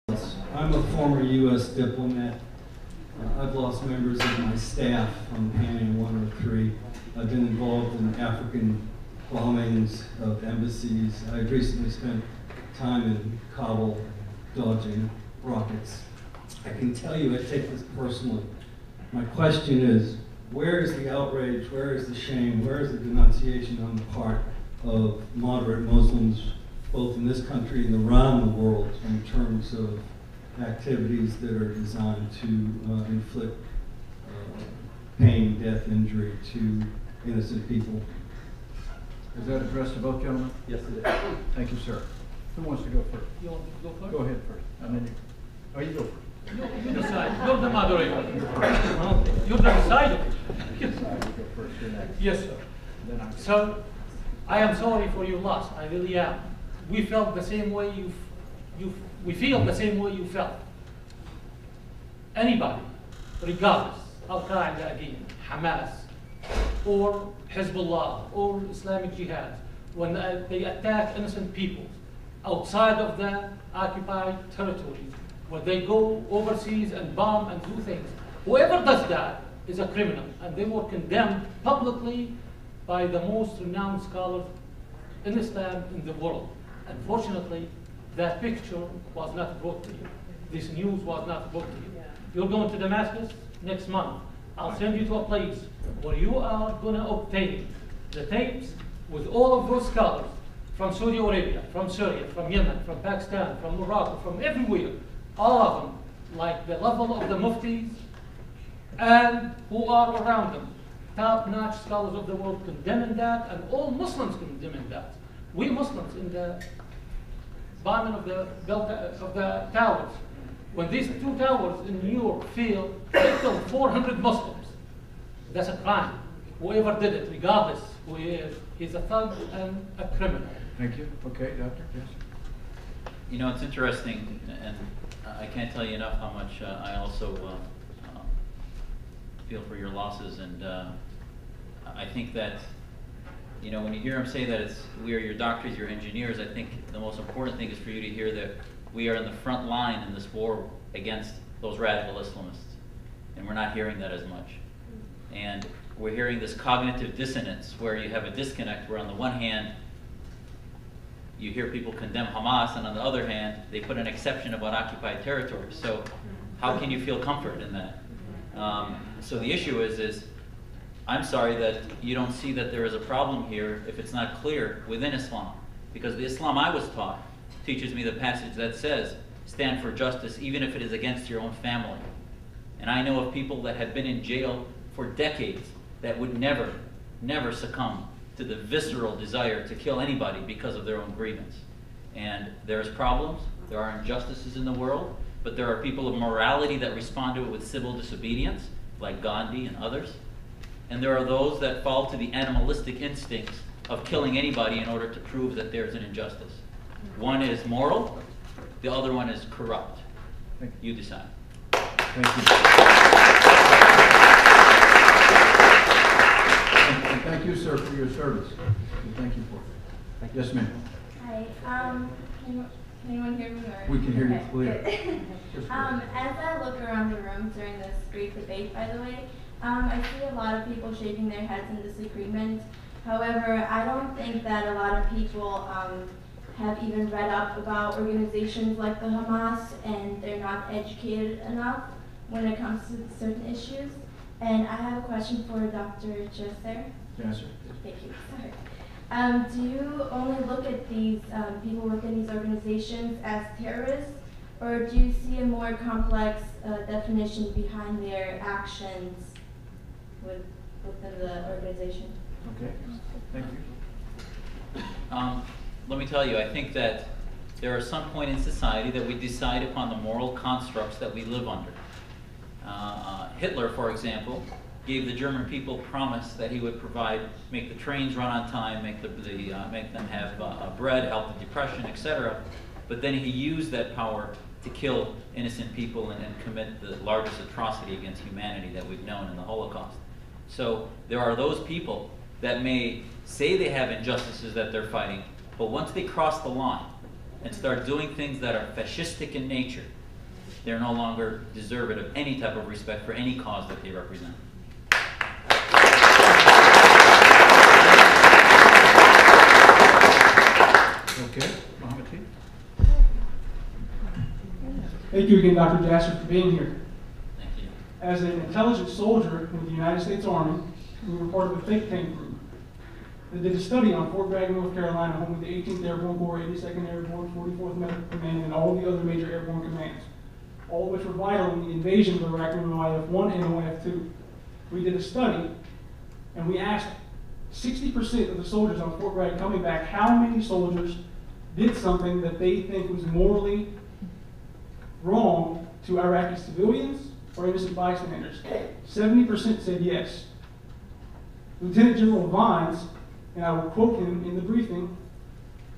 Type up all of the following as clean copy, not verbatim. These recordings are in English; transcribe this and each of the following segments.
I'm a former U.S. diplomat. I've lost members of my staff on Panning 103. I've been involved in African bombings of embassies. I recently spent time in Kabul dodging rockets. I can tell you I take this personally. My question is, where is the outrage, where is the shame, where is the denunciation on the part of moderate Muslims, both in this country and around the world, in terms of activities that are designed to inflict pain, death, injury to innocent people? Is that addressed to both gentlemen? Yes, it is. Thank you, sir. Who wants to go first? You want to go first? Go ahead first. And then you go first. You decide. You're the moderator. You're the decider. You go first. You're next. Yes, sir. Then I So, I am sorry for your loss. I really am. We felt the same way we feel the same way you felt. Anybody, regardless, Al-Qaeda again, Hamas, or Hezbollah, or Islamic Jihad, when they attack innocent people outside of the occupied territories, when they go overseas and bomb and do things, whoever does that is a criminal, and they were condemned publicly by the most renowned scholars in Islam in the world. Unfortunately, that picture was not brought to you. This news was not brought to you. You're going to Damascus next month. I'll send you to a place where you are going to obtain the tapes with all of those scholars from Saudi Arabia, from Syria, from Yemen, from Pakistan, from Morocco, from everywhere. All of them, like the level of the muftis and who are around them. Top-notch scholars of the world condemning that, and all Muslims condemning that. We Muslims in the bombing of the towers, when these two towers in New York fell, they killed 400 Muslims. That's a crime. Whoever did it, regardless who he is, he's a thug and a criminal. Thank you. Okay, Doctor. Yes. You know, it's interesting, and I can't tell you enough how much I also feel for your losses, and I think that, you know, when you hear him say that we are your doctors, your engineers, I think the most important thing is for you to hear that we are in the front line in this war against those radical Islamists, and we're not hearing that as much. And we're hearing this cognitive dissonance where you have a disconnect where on the one hand you hear people condemn Hamas, and on the other hand they put an exception about occupied territories. So how can you feel comfort in that? So the issue is I'm sorry that you don't see that there is a problem here if it's not clear within Islam, because the Islam I was taught teaches me the passage that says stand for justice even if it is against your own family. And I know of people that have been in jail for decades that would never succumb to the visceral desire to kill anybody because of their own grievance. And there's problems, there are injustices in the world, but there are people of morality that respond to it with civil disobedience, like Gandhi and others. And there are those that fall to the animalistic instincts of killing anybody in order to prove that there's an injustice. One is moral, the other one is corrupt. You decide. Thank you. And thank you, sir, for your service. And thank you for it. Yes, ma'am. Hi. Can anyone hear me? Or? We can hear you clear. As I look around the room during this great debate, by the way, I see a lot of people shaking their heads in disagreement. However, I don't think that a lot of people have even read up about organizations like the Hamas, and they're not educated enough when it comes to certain issues. And I have a question for Dr. Jasser. Jasser. Thank you. Sorry. Do you only look at these people within these organizations as terrorists, or do you see a more complex definition behind their actions within the organization? Okay. Thank you. Let me tell you, I think that there are some point in society that we decide upon the moral constructs that we live under. Hitler, for example, gave the German people promise that he would make the trains run on time, make them have bread, help the depression, etc. But then he used that power to kill innocent people and commit the largest atrocity against humanity that we've known in the Holocaust. So there are those people that may say they have injustices that they're fighting, but once they cross the line, and start doing things that are fascistic in nature, they're no longer deserving of any type of respect for any cause that they represent. Okay, Mohamed. Thank you again, Dr. Jasser, for being here. Thank you. As an intelligence soldier with the United States Army, we were part of a think tank group that did a study on Fort Bragg, North Carolina, home with the 18th Airborne Corps, 82nd Airborne, 44th Medical Command, and all the other major airborne commands, all of which were vital in the invasion of Iraq in OIF-1 and OIF-2. We did a study, and we asked 60% of the soldiers on Fort Bragg coming back how many soldiers did something that they think was morally wrong to Iraqi civilians or innocent bystanders. 70% said yes. Lieutenant General Vines, and I will quote him in the briefing,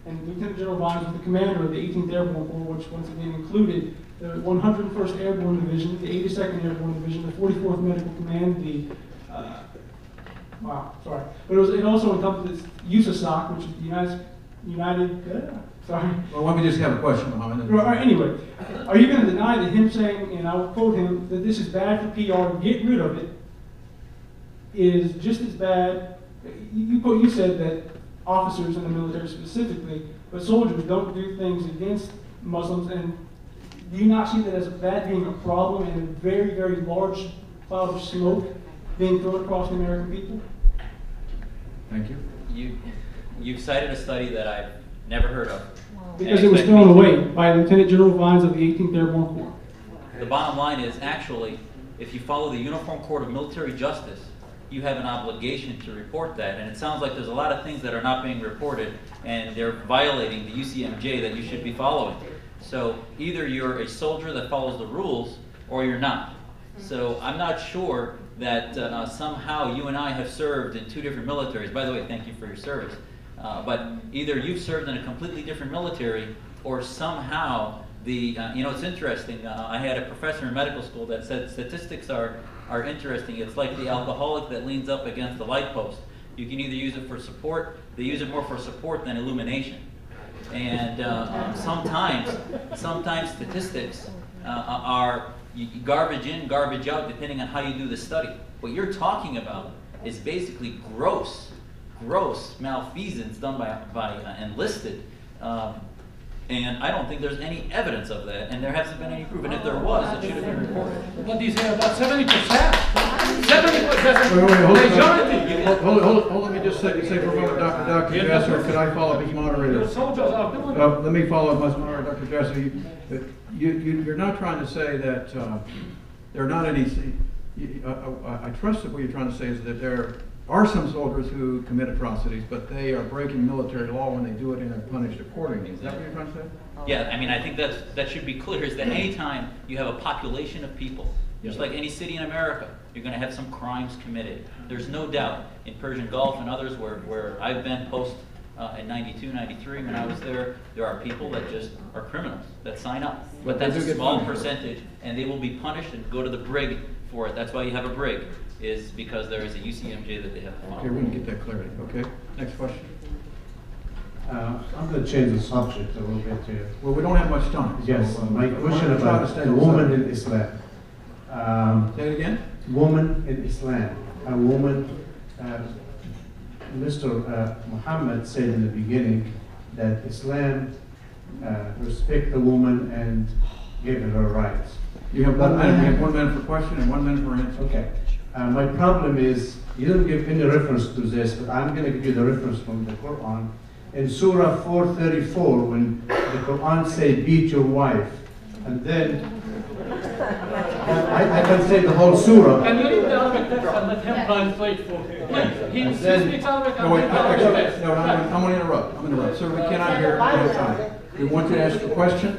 and Lieutenant General Vines was the commander of the 18th Airborne Corps, which once again included the 101st Airborne Division, the 82nd Airborne Division, the 44th Medical Command, but it also encompassed USASOC, which is the Well, let me just have a question, Mohamed. All right, anyway, are you going to deny that him saying, and I will quote him, that this is bad for PR, get rid of it, is just as bad? You said that officers in the military specifically, but soldiers don't do things against Muslims, and do you not see that as that being a problem and a very, very large cloud of smoke being thrown across the American people? Thank you. You've cited a study that I've never heard of. Because it was thrown away by Lieutenant General Vines of the 18th Airborne Corps. The bottom line is, actually, if you follow the Uniform Code of Military Justice, you have an obligation to report that. And it sounds like there's a lot of things that are not being reported, and they're violating the UCMJ that you should be following. So either you're a soldier that follows the rules, or you're not. So I'm not sure that somehow you and I have served in two different militaries. By the way, thank you for your service. But either you've served in a completely different military, or somehow it's interesting. I had a professor in medical school that said statistics are interesting. It's like the alcoholic that leans up against the light post. You can either use it for support. They use it more for support than illumination. And sometimes statistics are garbage in, garbage out, depending on how you do the study. What you're talking about is basically gross malfeasance done by enlisted, and I don't think there's any evidence of that, and there hasn't been any proof. And if there was, it should have been reported. What do you say about 70%? 70%. Hold on, let me just say for a moment, Dr. Jasser, could I follow up as moderator? The soldiers are doing it. Let me follow up as moderator, Dr. Jasser. You're not trying to say that there are not any. I trust that what you're trying to say is that there are some soldiers who commit atrocities, but they are breaking military law when they do it and are punished accordingly. Is that what you're trying to say? Yeah, I mean, I think that should be clear, is that anytime you have a population of people, just like any city in America, you're going to have some crimes committed. There's no doubt in Persian Gulf and others where I've been post in 92, 93, when I was there are people that just are criminals that sign up. But that's a small percentage, and they will be punished and go to the brig for it. That's why you have a brig, is because there is a UCMJ that they have to follow. Okay, we're going to get that clarity. Okay, next question. I'm going to change the subject a little bit here. Well, we don't have much time. Yes, my question about the woman in Islam. Say it again? Woman in Islam. A woman, Mr. Mohammed said in the beginning that Islam respect the woman and give her rights. You have 1 minute. We have 1 minute for question and 1 minute for answer. Okay. My problem is, you didn't give any reference to this, but I'm going to give you the reference from the Quran. In Surah 434, when the Quran say, beat your wife, and then, I can say the whole Surah. Can you read the Arabic text and let him translate for you? He speaks Arabic. No, wait, I'm going to interrupt. Sir, we cannot hear at one time. We want you to ask a question,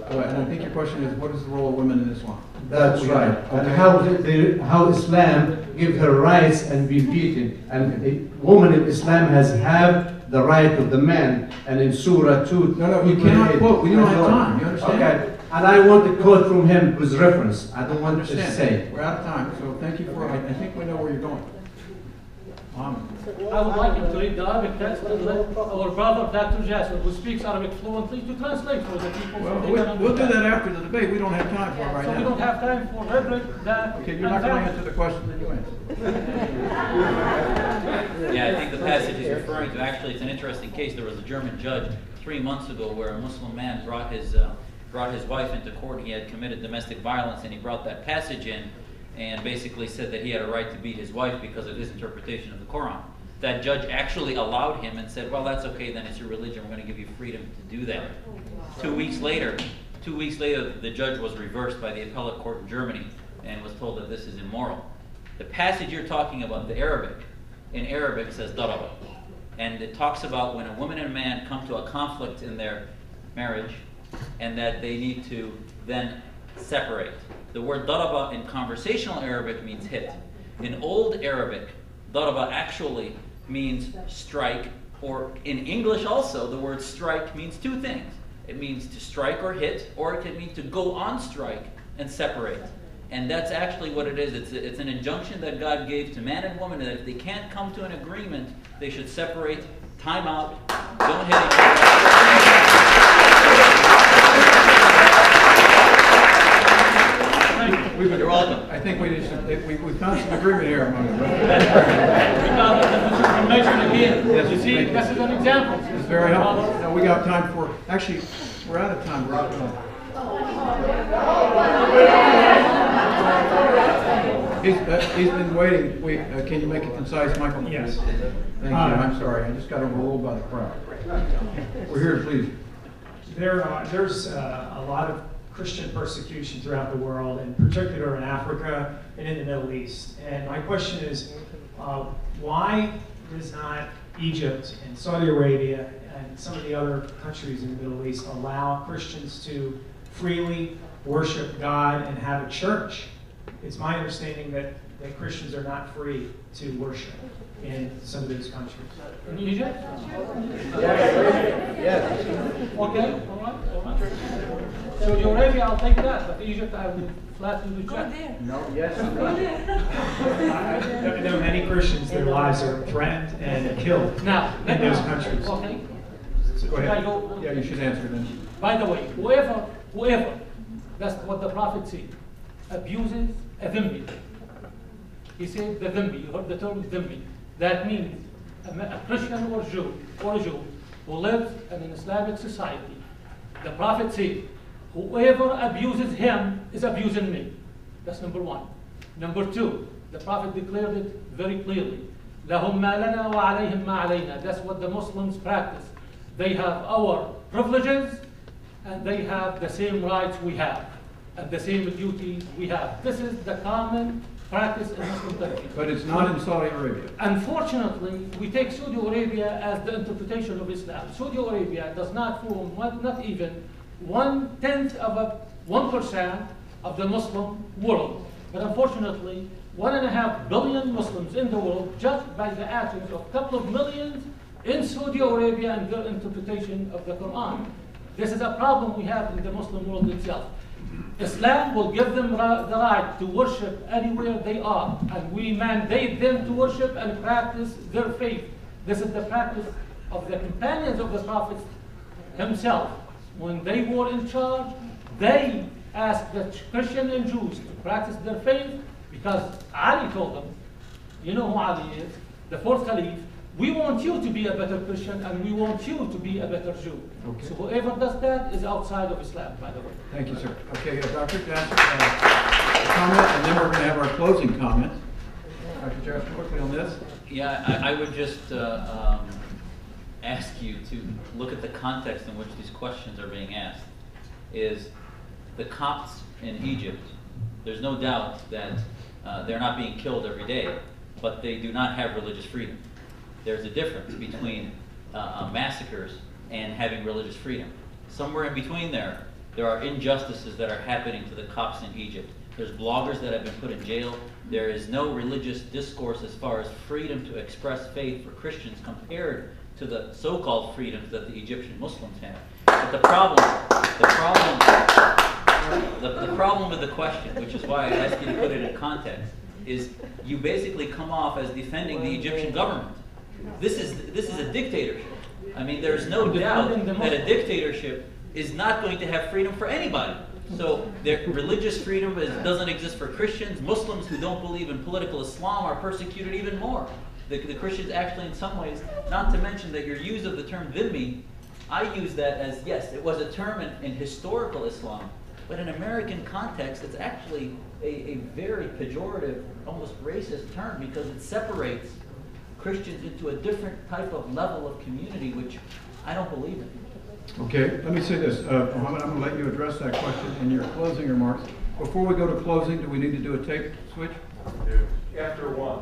and I think your question is, what is the role of women in Islam? That's right. And how Islam give her rights and be beaten. And a woman in Islam has have the right of the man. And in Surah 2. No, you cannot quote. We don't have time. You understand? Okay. And I want to quote from him with reference. I don't want to say. We're out of time. So thank you for. I think we know where you're going. Mohamed. I would like him to read the Arabic text and let our brother Dr. Jasser, who speaks Arabic fluently, to translate for the people. Well, so they can we'll do understand. that after the debate. We don't have time for it right So now. we don't have time for rhetoric, that. Okay, you're not going to answer the question that you answered. Yeah, I think the passage he's referring to, actually, it's an interesting case. There was a German judge 3 months ago where a Muslim man brought his wife into court. He had committed domestic violence, and he brought that passage in and basically said that he had a right to beat his wife because of his interpretation of the Quran. That judge actually allowed him and said, well, that's okay, then it's your religion. We're going to give you freedom to do that. 2 weeks later, the judge was reversed by the appellate court in Germany and was told that this is immoral. The passage you're talking about, the Arabic, in Arabic says daraba. And it talks about when a woman and a man come to a conflict in their marriage and that they need to then separate. The word daraba in conversational Arabic means hit. In Old Arabic, daraba actually means strike, or in English also, the word strike means 2 things. It means to strike or hit, or it can mean to go on strike and separate. And that's actually what it is. It's an injunction that God gave to man and woman that if they can't come to an agreement, they should separate, time out, don't hit each other. You're welcome. I think we found some agreement here among them. Because of the misinformation again. Yes, You see, thank you. this is an example. It's very helpful. Now, we got time for, actually, we're out of time. He's been waiting. Can you make it concise, Michael? Yes. Thank you. I'm sorry. I just got overruled by the crowd. We're here, please. There's a lot of Christian persecution throughout the world, in particular in Africa and in the Middle East. And my question is, why does not Egypt and Saudi Arabia and some of the other countries in the Middle East allow Christians to freely worship God and have a church? It's my understanding that Christians are not free to worship in some of those countries. In Egypt? Yes. Okay, all right. Saudi Arabia, I'll take that, but Egypt, I would flatly reject. No, yes. I know many Christians, their lives are threatened and killed Now, in those countries. Okay. So go Should I ahead. go? Yeah, you should answer then. By the way, whoever, that's what the prophet said, abuses a dhimmi. He said the dhimmi, you heard the term dhimmi. That means a Christian or a Jew who lives in an Islamic society. The prophet said, whoever abuses him is abusing me. That's number 1. Number 2, the prophet declared it very clearly. لَهُمْ مَا لَنَا وَعَلَيْهِمْ مَا عَلَيْنَا. That's what the Muslims practice. They have our privileges and they have the same rights we have and the same duties we have. This is the common practice in Muslim countries. But it's not in Saudi Arabia. Unfortunately, we take Saudi Arabia as the interpretation of Islam. Saudi Arabia does not form not even 1/10 of 1% of the Muslim world. But unfortunately, 1.5 billion Muslims in the world, judged by the actions of a couple of millions in Saudi Arabia and their interpretation of the Quran. This is a problem we have in the Muslim world itself. Islam will give them the right to worship anywhere they are, and we mandate them to worship and practice their faith. This is the practice of the companions of the Prophet himself. When they were in charge, they asked the Christian and Jews to practice their faith because Ali told them, you know who Ali is, the 4th Caliph, we want you to be a better Christian and we want you to be a better Jew. Okay. So whoever does that is outside of Islam, by the way. Thank you, sir. Okay, Dr. Jasser, comment, and then we're going to have our closing comment. Dr. Jasser, quickly on this. Yeah, I would just ask you to look at the context in which these questions are being asked. Is the Copts in Egypt, there's no doubt that they're not being killed every day, but they do not have religious freedom. There's a difference between massacres and having religious freedom. Somewhere in between there are injustices that are happening to the Copts in Egypt. There's bloggers that have been put in jail. There is no religious discourse as far as freedom to express faith for Christians compared to the so-called freedoms that the Egyptian Muslims have. But the problem with the question, which is why I ask you to put it in context, is you basically come off as defending the Egyptian government. This is a dictatorship. I mean, there's no doubt that a dictatorship is not going to have freedom for anybody. So religious freedom doesn't exist for Christians. Muslims who don't believe in political Islam are persecuted even more. The Christians actually, in some ways, not to mention that your use of the term dhimmi, I use that as, yes, it was a term in historical Islam, but in American context, it's actually a very pejorative, almost racist term, because it separates Christians into a different type of level of community, which I don't believe in. Okay, let me say this. Mohamed, I'm going to let you address that question in your closing remarks. Before we go to closing, do we need to do a tape switch? After one.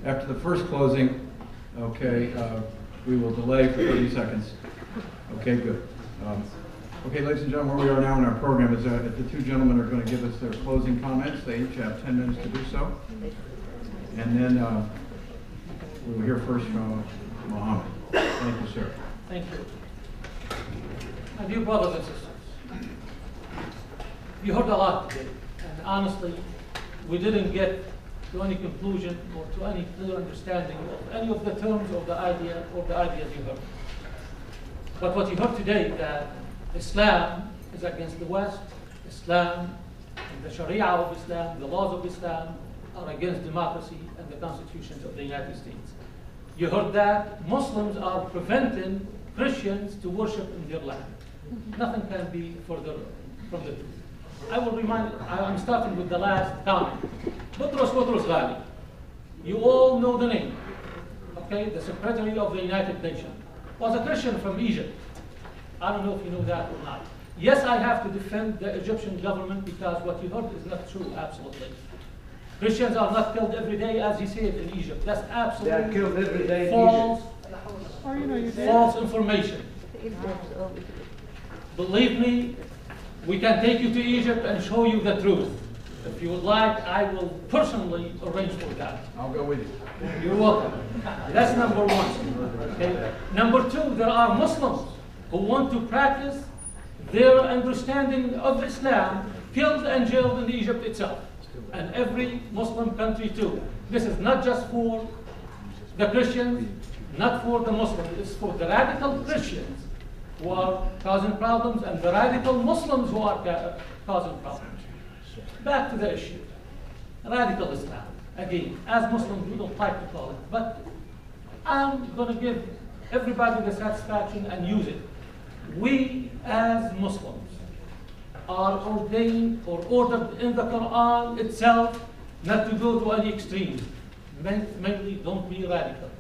After the first closing, okay, we will delay for 30 seconds. Okay, good. Okay, ladies and gentlemen, where we are now in our program is the two gentlemen are going to give us their closing comments. They each have 10 minutes to do so. And then we will hear first from Mohamed. Thank you, sir. Thank you. My dear brothers and sisters, you heard a lot today, and honestly, we didn't get to any conclusion or to any clear understanding of any of the terms of the idea or the ideas you heard. But what you heard today, that Islam is against the West, Islam, the Sharia of Islam, the laws of Islam are against democracy and the constitutions of the United States. You heard that Muslims are preventing Christians to worship in their land. Nothing can be further from the truth. I will remind, I'm starting with the last comment. Boutros Ghali, you all know the name, okay? The Secretary of the United Nations was a Christian from Egypt. I don't know if you know that or not. Yes, I have to defend the Egyptian government because what you heard is not true, absolutely. Christians are not killed every day, as he said, in Egypt. That's absolutely They are killed every day in false, Egypt. false information. Believe me, we can take you to Egypt and show you the truth. If you would like, I will personally arrange for that. I'll go with you. You're welcome. That's number one. Okay? Number two, there are Muslims who want to practice their understanding of Islam, killed and jailed in Egypt itself, and every Muslim country too. This is not just for the Christians, not for the Muslims. It's for the radical Christians who are causing problems and the radical Muslims who are causing problems. Back to the issue. Radical Islam. Again, as Muslims, we don't like to call it, but I'm going to give everybody the satisfaction and use it. We, as Muslims, are ordained or ordered in the Quran itself not to go to any extreme. Mainly, don't be radical.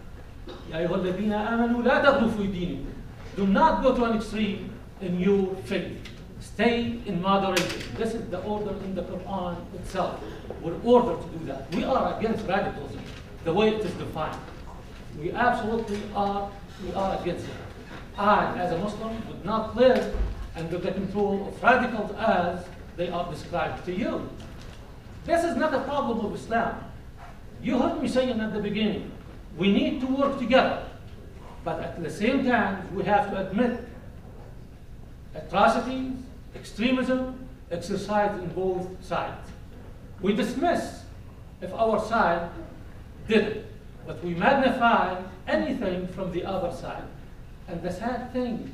يا أيها الذين آمنوا لا تغلوا في دينكم. Do not go to an extreme in your faith. Stay in moderation. This is the order in the Quran itself. We're ordered to do that. We are against radicalism, the way it is defined. We absolutely are. We are against it. I, as a Muslim, would not live under the control of radicals as they are described to you. This is not a problem of Islam. You heard me saying at the beginning, we need to work together. But at the same time, we have to admit atrocities, extremism, exercised in both sides. We dismiss if our side did it, but we magnify anything from the other side. And the sad thing,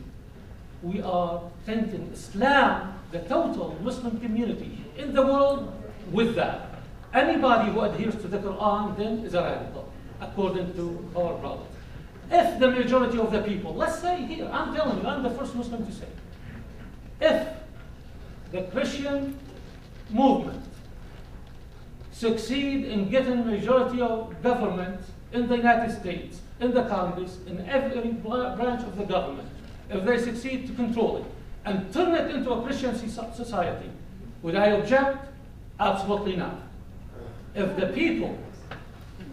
we are tainting Islam, the total Muslim community in the world, with that. Anybody who adheres to the Quran then is a radical, according to our brothers. If the majority of the people, let's say here, I'm telling you, I'm the first Muslim to say, if the Christian movement succeed in getting majority of government in the United States, in the Congress, in every branch of the government, if they succeed to control it and turn it into a Christian society, would I object? Absolutely not. If the people,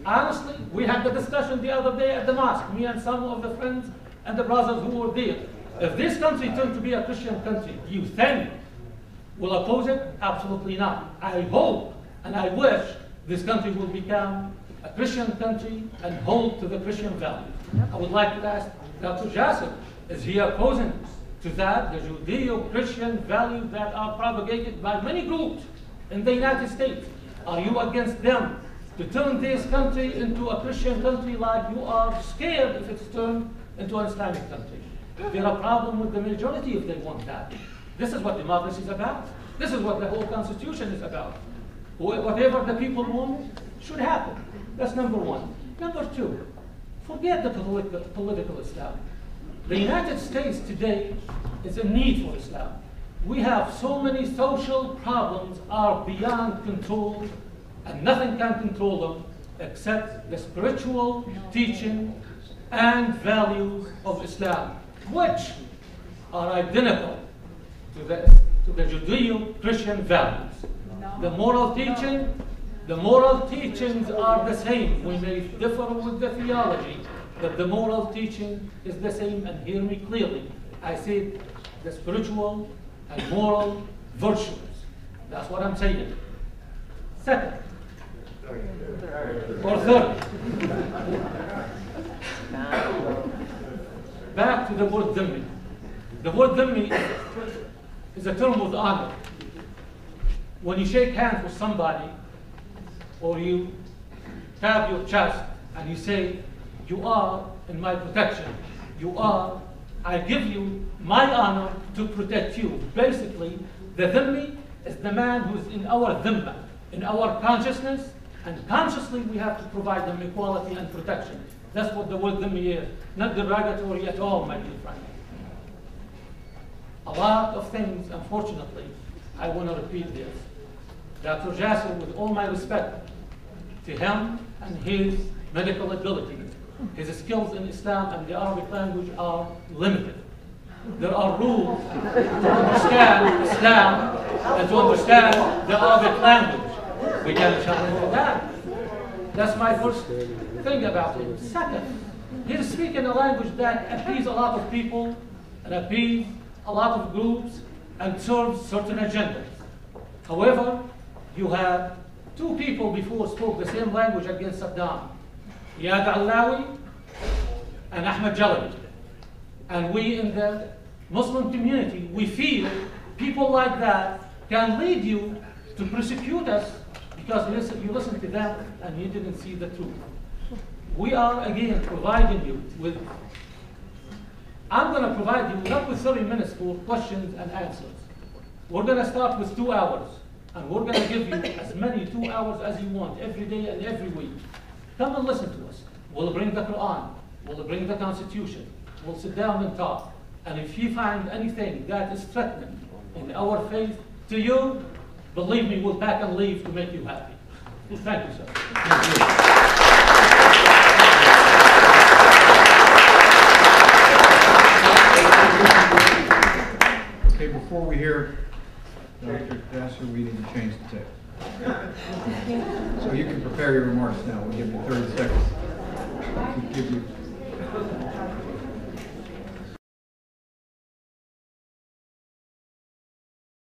honestly, we had the discussion the other day at the mosque, me and some of the friends and the brothers who were there. If this country turned to be a Christian country, do you think will oppose it? Absolutely not. I hope and I wish this country will become a Christian country and hold to the Christian values. I would like to ask Dr. Jasser, is he opposing to that, the Judeo-Christian values that are propagated by many groups in the United States? Are you against them to turn this country into a Christian country like you are scared if it's turned into an Islamic country. There are problems with the majority if they want that. This is what democracy is about. This is what the whole Constitution is about. Whatever the people want should happen. That's number one. Number two, forget the political Islam. The United States today is in need for Islam. We have so many social problems are beyond control, and nothing can control them except the spiritual teaching and values of Islam, which are identical to the Judeo-Christian values. The moral teachings are the same. We may differ with the theology, but the moral teaching is the same, and hear me clearly. I said the spiritual and moral virtues. That's what I'm saying. Second, or third, back to the word dhimmi. The word dhimmi is a term with honor. When you shake hands with somebody, or you tap your chest and you say, you are in my protection, I give you my honor to protect you. Basically, the dhimmi is the man who is in our dhimma, in our consciousness, and consciously we have to provide them equality and protection. That's what the word dhimmi is, not derogatory at all, my dear friend. A lot of things, unfortunately, I want to repeat this. Dr. Jasser, with all my respect to him and his medical ability, his skills in Islam and the Arabic language are limited. There are rules to understand Islam and to understand the Arabic language. We can challenge that. That's my first thing about him. Second, he's speaking a language that appease a lot of people and appease a lot of groups and serves certain agendas. However, you have two people before spoke the same language against Saddam. Iyad Allawi and Ahmed Jalabi. And we in the Muslim community, we feel people like that can lead you to persecute us because you listen to them and you didn't see the truth. We are again providing you with, I'm going to provide you not with 30 minutes for questions and answers. We're going to start with 2 hours. And we're going to give you as many 2 hours as you want every day and every week. Come and listen to us. We'll bring the Quran. We'll bring the Constitution. We'll sit down and talk. And if you find anything that is threatening in our faith to you, believe me, we'll back and leave to make you happy. Thank you, sir. Thank you. Okay, before we hear Dr. Jasser, we need to change the tape. So you can prepare your remarks now. We'll give you 30 seconds. We'll give you